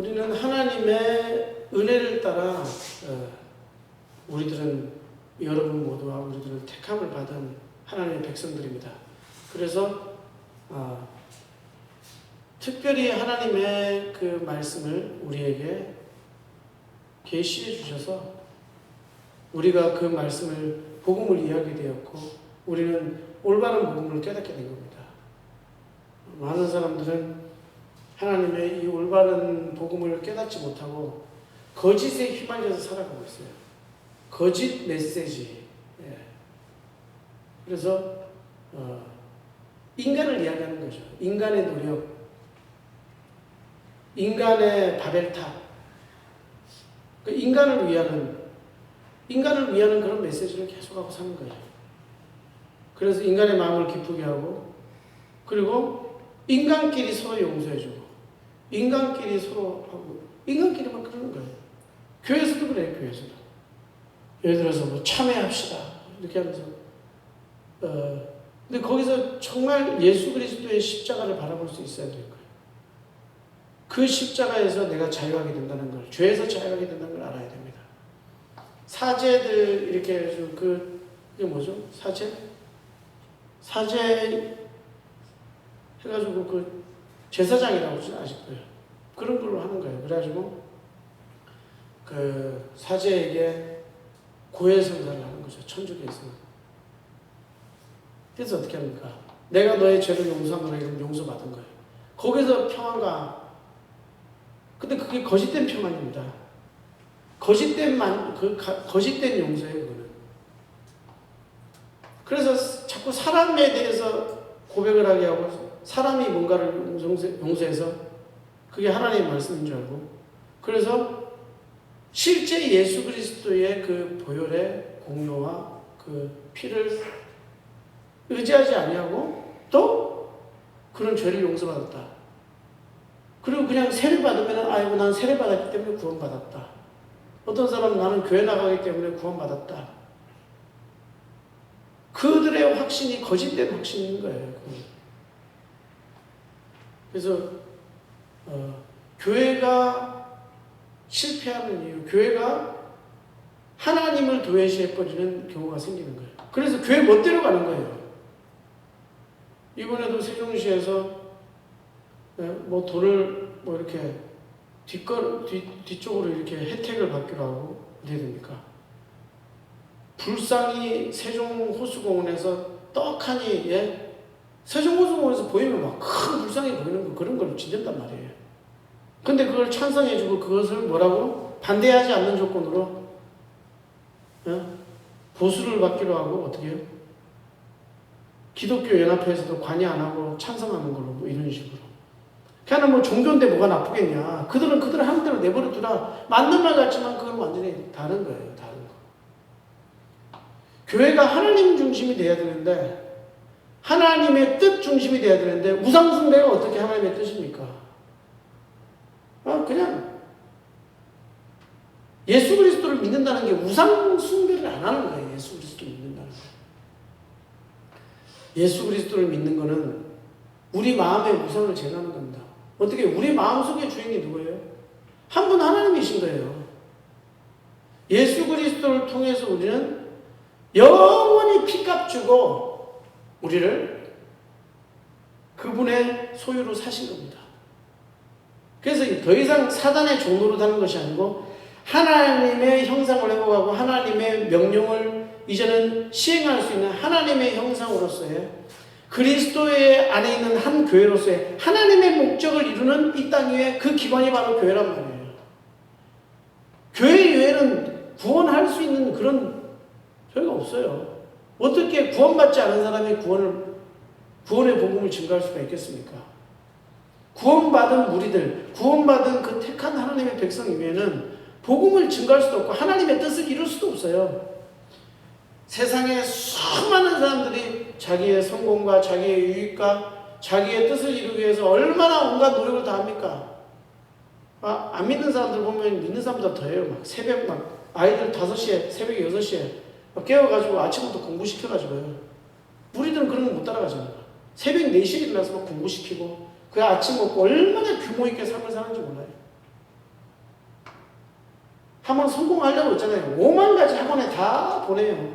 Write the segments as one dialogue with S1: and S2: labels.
S1: 우리는 하나님의 은혜를 따라 우리들은 여러분 모두와 우리들은 택함을 받은 하나님의 백성들입니다. 그래서 특별히 하나님의 그 말씀을 우리에게 계시해 주셔서 우리가 그 말씀을 복음을 이해하게 되었고 우리는 올바른 복음을 깨닫게 된 겁니다. 많은 사람들은 하나님의 이 올바른 복음을 깨닫지 못하고 거짓에 휘말려서 살아가고 있어요. 거짓 메시지. 그래서 인간을 이야기하는 거죠. 인간의 노력, 인간의 바벨탑, 인간을 위하는 그런 메시지를 계속하고 사는 거예요. 그래서 인간의 마음을 기쁘게 하고, 그리고 인간끼리 서로 용서해주고, 인간끼리 서로 하고, 인간끼리만 그러는 거예요. 교회에서도 그래요, 교회에서도. 예를 들어서 뭐 참회합시다. 이렇게 하면서. 근데 거기서 정말 예수 그리스도의 십자가를 바라볼 수 있어야 될 거예요. 그 십자가에서 내가 자유하게 된다는 걸, 죄에서 자유하게 된다는 걸 알아야 됩니다. 사제들 이렇게 해서 그게 뭐죠? 사제 해가지고 그 제사장이라고 하죠, 아직도요. 그런 걸로 하는 거예요. 그래가지고 그 사제에게 고해성사를 하는 거죠. 천주교에서. 그래서 어떻게 합니까? 내가 너의 죄를 용서하노라 이러면 용서받은 거예요. 거기서 평안과, 근데 그게 거짓된 평안입니다. 거짓된 용서예요, 그거는. 그래서 자꾸 사람에 대해서 고백을 하게 하고, 사람이 뭔가를 용서해서 그게 하나님의 말씀인 줄 알고, 그래서 실제 예수 그리스도의 그 보혈의 공로와 그 피를 의지하지 아니하고 또 그런 죄를 용서받았다. 그리고 그냥 세례 받으면 아이고 난 세례 받았기 때문에 구원받았다. 어떤 사람은 나는 교회 나가기 때문에 구원받았다. 그들의 확신이 거짓된 확신인 거예요. 그래서 교회가 실패하는 이유, 교회가 하나님을 도외시해버리는 경우가 생기는 거예요. 그래서 교회 멋대로 가는 거예요. 이번에도 세종시에서 뭐 돈을 뭐 이렇게 뒤쪽으로 이렇게 혜택을 받기로 하고 어떻게 됩니까? 불상이 세종 호수공원에서 떡하니 세종 호수공원에서 보이면 막 큰 불상이 보이는 거 그런 걸 진댄단 말이에요. 근데 그걸 찬성해주고 그것을 뭐라고 반대하지 않는 조건으로 보수를 받기로 하고 어떻게 해요? 기독교 연합회에서도 관여 안 하고 찬성하는 걸로 뭐 이런 식으로. 그냥 뭐 종교인데 뭐가 나쁘겠냐. 그들은 그들 하는 대로 내버려 두라. 맞는 말 같지만 그건 완전히 다른 거예요. 다른 거. 교회가 하나님 중심이 돼야 되는데 하나님의 뜻 중심이 돼야 되는데 우상숭배가 어떻게 하나님의 뜻입니까? 그냥 예수 그리스도를 믿는다는 게 우상숭배를 안 하는 거예요. 예수 그리스도를 믿는다는 거. 예수 그리스도를 믿는 거는 우리 마음의 우상을 제거하는 겁니다. 어떻게 우리 마음속의 주인이 누구예요? 한 분 하나님이신 거예요. 예수 그리스도를 통해서 우리는 영원히 피값 주고 우리를 그분의 소유로 사신 겁니다. 그래서 더 이상 사단의 종로로 사는 것이 아니고 하나님의 형상을 회복하고 하나님의 명령을 이제는 시행할 수 있는 하나님의 형상으로서의 그리스도의 안에 있는 한 교회로서의 하나님의 목적을 이루는 이 땅 위에 그 기관이 바로 교회란 말이에요. 교회 이외에는 구원할 수 있는 그런 교회가 없어요. 어떻게 구원받지 않은 사람이 구원의 복음을 증거할 수가 있겠습니까? 구원받은 무리들, 구원받은 그 택한 하나님의 백성 이외에는 복음을 증거할 수도 없고 하나님의 뜻을 이룰 수도 없어요. 세상에 수많은 사람들이 자기의 성공과 자기의 유익과 자기의 뜻을 이루기 위해서 얼마나 온갖 노력을 다 합니까? 안 믿는 사람들 보면 믿는 사람보다 더해요. 막 새벽 아이들 5시에, 새벽에 6시에 깨워가지고 아침부터 공부시켜가지고요. 우리들은 그런 거 못 따라가잖아요. 새벽 4시에 일어나서 막 공부시키고 그 아침 먹고 얼마나 규모 있게 삶을 사는지 몰라요. 한번 성공하려고 했잖아요. 5만 가지 학원에 다 보내요.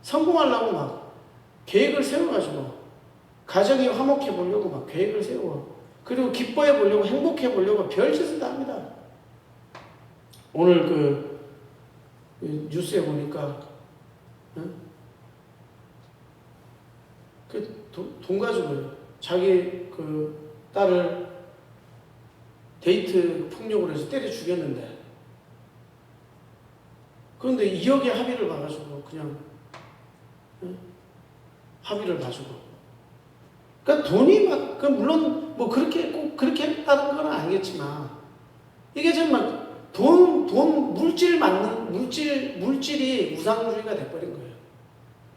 S1: 성공하려고 막 계획을 세워가지고 가정이 화목해 보려고 막 계획을 세우고 그리고 기뻐해 보려고 행복해 보려고 별짓을 다 합니다. 오늘 그 뉴스에 보니까 돈 가지고 자기 그 딸을 데이트 폭력으로 해서 때려 죽였는데 그런데 2억의 합의를 봐가지고 그냥 합의를 봐주고 그러니까 돈이 막 물론 뭐 그렇게 꼭 그렇게 했다는 건 아니겠지만 이게 정말 물질이 우상주의가 돼버린 거예요.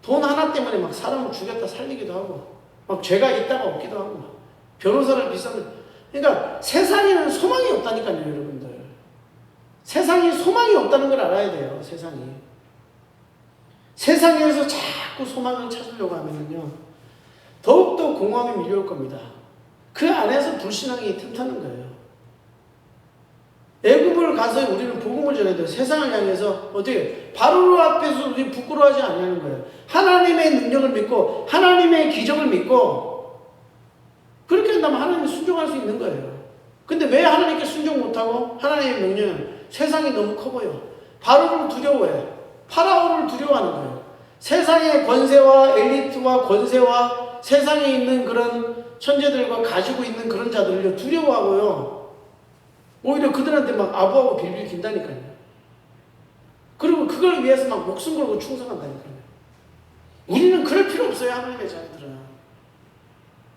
S1: 돈 하나 때문에 막 사람을 죽였다 살리기도 하고 막 죄가 있다가 없기도 하고 막 변호사를 비싼 그러니까 세상에는 소망이 없다니까요, 여러분들. 세상에 소망이 없다는 걸 알아야 돼요, 세상이. 세상에서 자꾸 소망을 찾으려고 하면요, 더욱더 공허함이 밀려올 겁니다. 그 안에서 불신앙이 틈타는 거예요. 애굽을 가서 우리는 복음을 전해야 돼요. 세상을 향해서 어떻게 바로 앞에서 우리 부끄러워하지 않냐는 거예요. 하나님의 능력을 믿고 하나님의 기적을 믿고 그렇게 한다면 하나님이 순종할 수 있는 거예요. 근데 왜 하나님께 순종 못하고 하나님의 명령은 세상이 너무 커 보여. 바로를 두려워해. 파라오를 두려워하는 거예요. 세상의 권세와 엘리트와 권세와 세상에 있는 그런 천재들과 가지고 있는 그런 자들을 두려워하고요. 오히려 그들한테 막 아부하고 빌빌 긴다니까요. 그리고 그걸 위해서 막 목숨 걸고 충성한다니까요. 우리는 그럴 필요 없어요, 하나님의 자녀들은.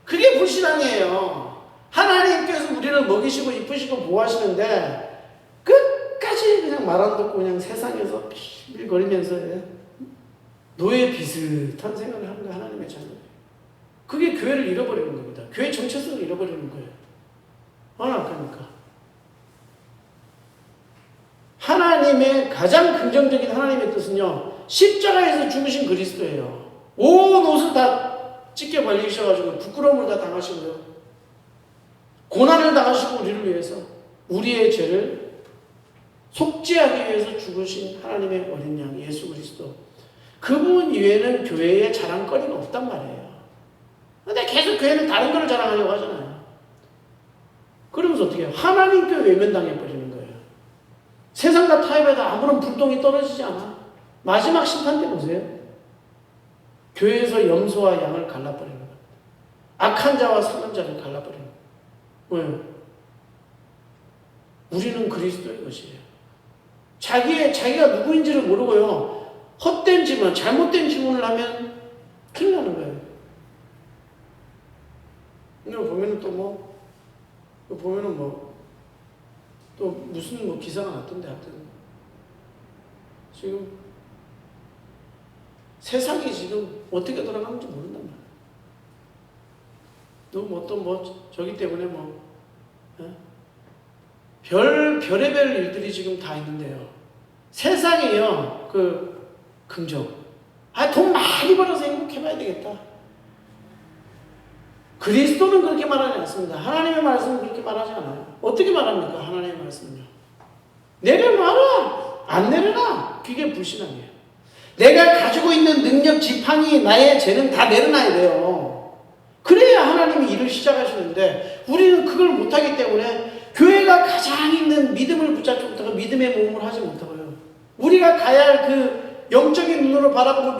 S1: 그게 불신앙이에요. 하나님께서 우리를 먹이시고 이쁘시고 보호하시는데 끝까지 그냥 말 안 듣고 그냥 세상에서 빌빌거리면서 노예 비슷한 생활을 하는 거 하나님의 자녀예요. 그게 교회를 잃어버리는 겁니다. 교회 정체성을 잃어버리는 거예요. 얼마나 악합니까? 하나님의 가장 긍정적인 하나님의 뜻은요, 십자가에서 죽으신 그리스도예요. 온 옷을 다 찢겨 발리셔가지고 부끄러움을 다 당하시고요, 고난을 당하시고 우리를 위해서 우리의 죄를 속죄하기 위해서 죽으신 하나님의 어린 양 예수 그리스도, 그분 이외에는 교회에 자랑거리가 없단 말이에요. 근데 계속 교회는 다른 걸 자랑하려고 하잖아요. 그러면서 어떻게 해요? 하나님께 외면당해버리는 거예요. 세상 다 타협해도 아무런 불똥이 떨어지지 않아. 마지막 심판 때 보세요. 교회에서 염소와 양을 갈라버리는 거예요. 악한 자와 선한 자를 갈라버리는 거예요. 왜요? 우리는 그리스도의 것이에요. 자기가 누구인지를 모르고요, 헛된 질문, 잘못된 질문을 하면 큰일 나는 거예요. 오늘 보면은 또 무슨 기사가 났던데, 하여튼. 지금, 세상이 지금 어떻게 돌아가는지 모른단 말이에요. 저기 때문에 별의별 일들이 지금 다 있는데요. 세상에요, 긍정. 돈 많이 벌어서 행복해봐야 되겠다. 그리스도는 그렇게 말하지 않습니다. 하나님의 말씀은 그렇게 말하지 않아요. 어떻게 말합니까? 하나님의 말씀은요. 내려놔라! 안 내려놔! 그게 불신앙이에요. 내가 가지고 있는 능력, 지팡이, 나의 죄는 다 내려놔야 돼요. 그래야 하나님이 일을 시작하시는데 우리는 그걸 못하기 때문에 교회가 가장 있는 믿음을 붙잡지 못하고 믿음의 모험을 하지 못하고요. 우리가 가야 할 그 영적인 눈으로 바라보고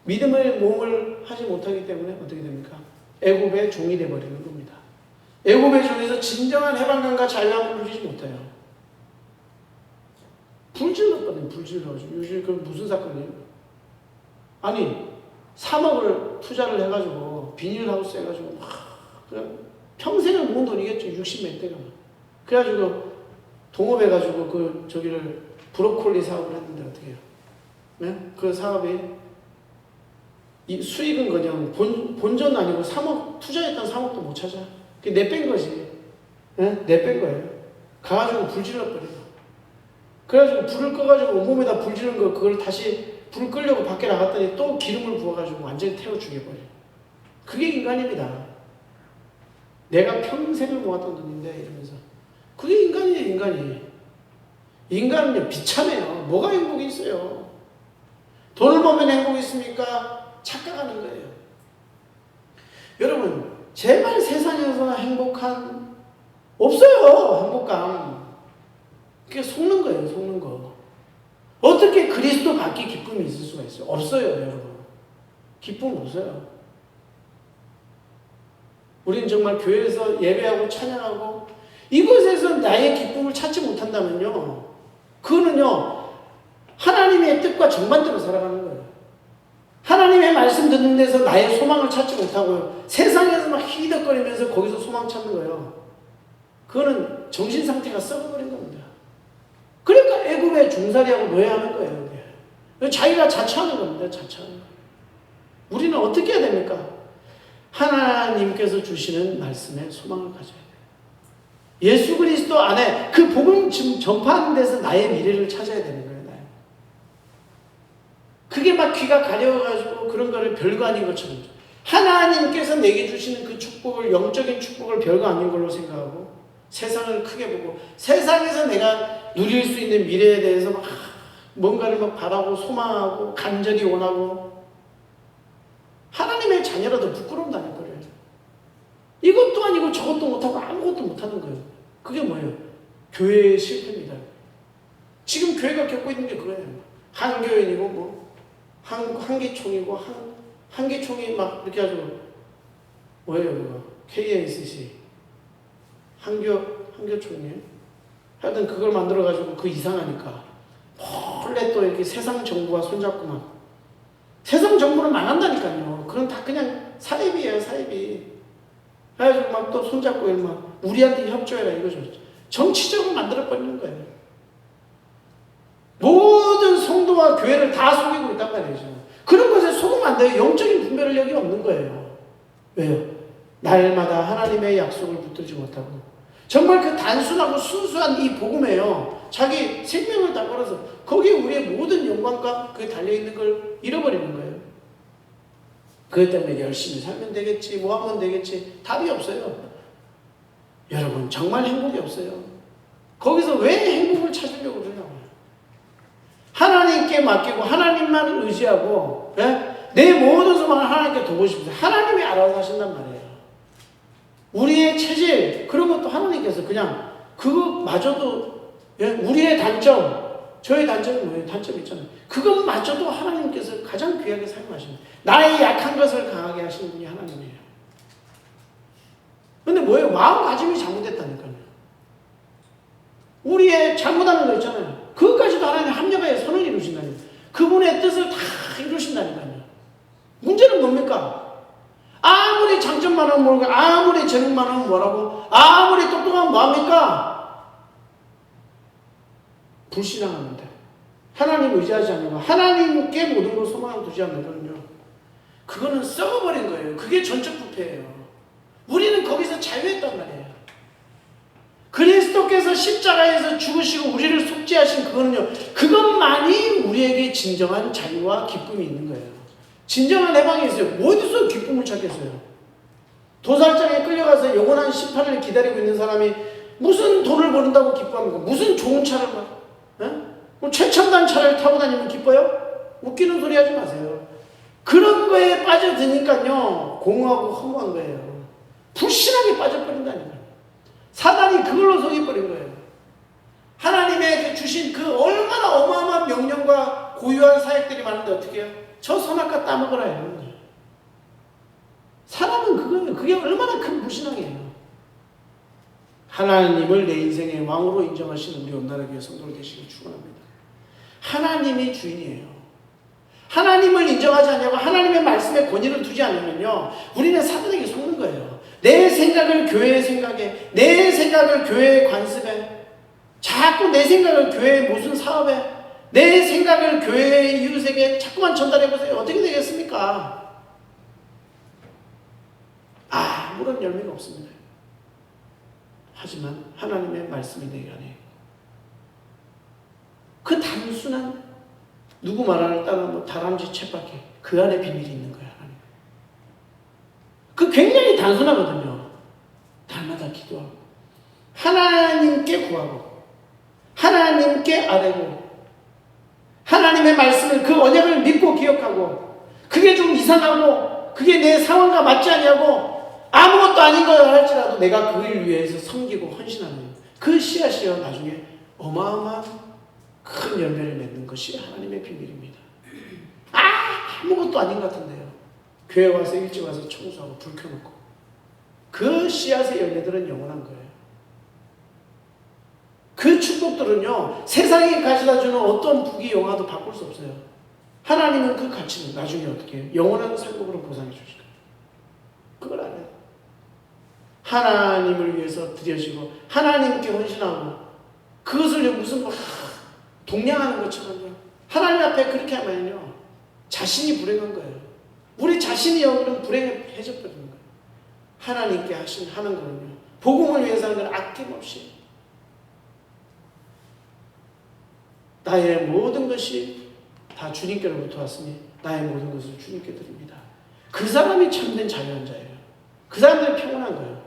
S1: 믿음의 모험을 하지 못하기 때문에 어떻게 됩니까? 애굽의 종이 되어버리는 겁니다. 애굽의 종에서 진정한 해방감과 자유함을 누리지 못해요. 불질렀거든요. 불질러가지고. 요즘 그 무슨 사건이에요? 아니 3억을 투자를 해가지고 비닐하우스 해가지고 막 그냥 평생을 모은 돈이겠죠. 60몇 대가. 그래가지고 동업해가지고 저기를 브로콜리 사업을 했는데 어떻게 해요? 네? 그 사업이 이 수익은 그냥 본전 아니고 3억, 투자했던 3억도 못 찾아. 그게 내뺀 거지. 네? 내뺀 거예요. 가가지고 불 질러버려. 그래가지고 불을 꺼가지고 온몸에다 불 지른 거, 그걸 다시 불을 끌려고 밖에 나갔더니 또 기름을 부어가지고 완전히 태워 죽여버려. 그게 인간입니다. 내가 평생을 모았던 돈인데 이러면서. 그게 인간이에요, 인간이. 인간은요, 비참해요. 뭐가 행복이 있어요? 돈을 보면 행복이 있습니까? 착각하는 거예요. 여러분, 제발 세상에서 행복한, 없어요, 행복감. 그게 속는 거예요, 속는 거. 어떻게 그리스도 밖에 기쁨이 있을 수가 있어요? 없어요, 여러분. 기쁨 없어요. 우리는 정말 교회에서 예배하고 찬양하고 이곳에서 나의 기쁨을 찾지 못한다면요, 그거는요, 하나님의 뜻과 정반대로 살아가는 거예요. 하나님의 말씀 듣는 데서 나의 소망을 찾지 못하고요, 세상에서 막 히덕거리면서 거기서 소망 찾는 거예요. 그거는 정신 상태가 썩어버린 겁니다. 그러니까 애굽의 종살이하고 노예하는 거예요. 그게. 자기가 자처하는 겁니다. 자처하는 거예요. 우리는 어떻게 해야 됩니까? 하나님께서 주시는 말씀에 소망을 가져야 돼요. 예수 그리스도 안에 그 복음 전파하는 데서 나의 미래를 찾아야 되는 거예요. 그게 막 귀가 가려워가지고 그런 거를 별거 아닌 것처럼, 하나님께서 내게 주시는 그 축복을, 영적인 축복을 별거 아닌 걸로 생각하고 세상을 크게 보고 세상에서 내가 누릴 수 있는 미래에 대해서 막 뭔가를 막 바라고 소망하고 간절히 원하고, 하나님의 자녀라도 부끄러움다는 거예요. 이것도 아니고 저것도 못하고 아무것도 못하는 거예요. 그게 뭐예요? 교회의 실패입니다. 지금 교회가 겪고 있는 게 그거예요. 한교인이고 뭐 한기총이고 한기총이 막 이렇게 아주 뭐예요 그거? KNCC 한교총이에요. 하여튼 그걸 만들어가지고 그 이상하니까 몰래 또 이렇게 세상 정부와 손잡고 막, 세상 정부는 망한다니까요. 그건 다 그냥 사입이에요, 사입이. 그래가지고 막 또 손잡고 막 우리한테 협조해라 이거죠. 정치적으로 만들어버리는 거예요. 모든 성도와 교회를 다 속이고 있단 말이죠. 그런 것에 속으면 안 돼요. 영적인 분별을 여기 없는 거예요. 왜요? 날마다 하나님의 약속을 붙들지 못하고 정말 그 단순하고 순수한 이 복음에요, 자기 생명을 다 걸어서 거기에 우리의 모든 영광과 그게 달려있는 걸 잃어버리는 거예요. 그것 때문에 열심히 살면 되겠지, 뭐 하면 되겠지, 답이 없어요. 여러분, 정말 행복이 없어요. 거기서 왜 행복을 찾으려고 그러냐고요. 하나님께 맡기고 하나님만 의지하고, 예? 내 모든 소망을 하나님께 두고 싶어요. 하나님이 알아서 하신단 말이에요. 우리의 체질, 그런 것도 하나님께서 그냥 그거마저도, 예? 우리의 단점, 저의 단점이 뭐예요? 단점이 있잖아요. 그것마저도 하나님께서 가장 귀하게 사용하십니다. 나의 약한 것을 강하게 하시는 분이 하나님이에요. 근데 뭐예요? 마음가짐이 잘못됐다니까요. 우리의 잘못하는 거 있잖아요. 그것까지도 하나님 합력하여 선을 이루신다니까요. 그분의 뜻을 다 이루신다니까요. 문제는 뭡니까? 아무리 장점 많으면 뭐라고, 아무리 재능 많으면 뭐라고, 아무리 똑똑하면 뭐합니까? 불신앙하는데, 하나님 의지하지 않는, 하나님께 모든 걸 소망을 두지 않는 거는요, 그거는 썩어버린 거예요. 그게 전적 부패예요. 우리는 거기서 자유했단 말이에요. 그리스도께서 십자가에서 죽으시고 우리를 속죄하신 그거는요, 그것만이 우리에게 진정한 자유와 기쁨이 있는 거예요. 진정한 해방이 있어요. 어디서 기쁨을 찾겠어요? 도살장에 끌려가서 영원한 심판을 기다리고 있는 사람이 무슨 돈을 버는다고 기뻐합니까? 무슨 좋은 차를 막, 뭐 최첨단 차를 타고 다니면 기뻐요? 웃기는 소리 하지 마세요. 그런 거에 빠져드니까요, 공허하고 허무한 거예요. 불신하게 빠져버린다니까요. 사단이 그걸로 속여버린 거예요. 하나님의 주신 그 얼마나 어마어마한 명령과 고유한 사역들이 많은데 어떻게 해요? 저 선악과 따먹으라 해요. 사람은 그거예요. 그게 얼마나 큰 불신앙이에요. 하나님을 내 인생의 왕으로 인정하시는 우리 온나라교회 성도들 되시길 축원합니다. 하나님이 주인이에요. 하나님을 인정하지 않냐고 하나님의 말씀에 권위를 두지 않으면요, 우리는 사단에게 속는 거예요. 내 생각을 교회의 생각에, 내 생각을 교회의 관습에, 자꾸 내 생각을 교회의 무슨 사업에, 내 생각을 교회의 이웃에게 자꾸만 전달해보세요. 어떻게 되겠습니까? 아무런 열매가 없습니다. 하지만 하나님의 말씀이 내 안에, 그 단순한 누구 말하는 따는 뭐 다람쥐 쳇바퀴, 그 안에 비밀이 있는 거야. 하나님. 그 굉장히 단순하거든요. 날마다 기도하고 하나님께 구하고 하나님께 아뢰고 하나님의 말씀을 그 언약을 믿고 기억하고 그게 좀 이상하고 그게 내 상황과 맞지 않냐고 아무것도 아닌 거야 할지라도 내가 그 일 위해서 섬기고 헌신하는 그 씨앗이요 나중에 어마어마한 큰 열매를 맺는 것이 하나님의 비밀입니다. 아무것도 아닌 것 같은데요. 교회 와서 일찍 와서 청소하고 불 켜놓고 그 씨앗의 열매들은 영원한 거예요. 그 축복들은요 세상이 가져다주는 어떤 부귀 영화도 바꿀 수 없어요. 하나님은 그 가치는 나중에 어떻게 해요? 영원한 상급으로 보상해 주실 거예요. 그걸 알아요. 하나님을 위해서 드려지고 하나님께 헌신하고 그것을 무슨 동냥하는 것처럼요. 하나님 앞에 그렇게 하면요 자신이 불행한 거예요. 우리 자신이 여기는 불행해져 버리는 거예요. 하나님께 하는 거는요 복음을 위해서 하는 건 아낌없이 나의 모든 것이 다 주님께로부터 왔으니 나의 모든 것을 주님께 드립니다. 그 사람이 참된 자유한 자예요. 그 사람들이 평온한 거예요.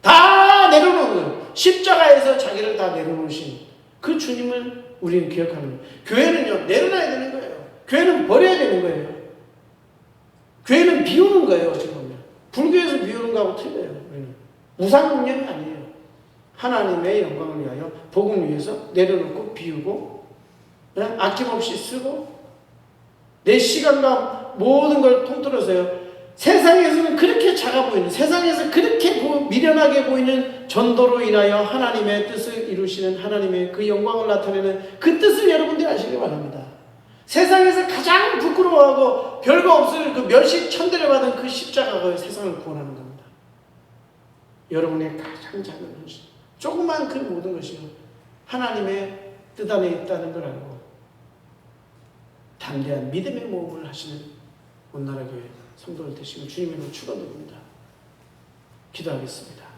S1: 다 내려놓은 거예요. 십자가에서 자기를 다 내려놓으신 그 주님을 우리는 기억하는 거예요. 교회는요 내려놔야 되는 거예요. 교회는 버려야 되는 거예요. 교회는 비우는 거예요. 어떻게 보면 불교에서 비우는 거하고 틀려요. 우리는 우상문념이 아니에요. 하나님의 영광을 위하여 복음을 위해서 내려놓고 비우고 아낌없이 쓰고 내 시간과 모든 걸 통틀어서요. 세상에서는 그렇게 작아 보이는 세상에서 그렇게 미련하게 보이는 전도로 인하여 하나님의 뜻을 이루시는 하나님의 그 영광을 나타내는 그 뜻을 여러분들이 아시기 바랍니다. 세상에서 가장 부끄러워하고 별거 없을 그 멸시 천대를 받은 그 십자가가 세상을 구원하는 겁니다. 여러분의 가장 작은 헌신 조그만 그 모든 것이요 하나님의 뜻 안에 있다는 걸 알고 담대한 믿음의 모험을 하시는 온나라 교회 성도들 되시고 주님의 이름으로 축원드립니다. 기도하겠습니다.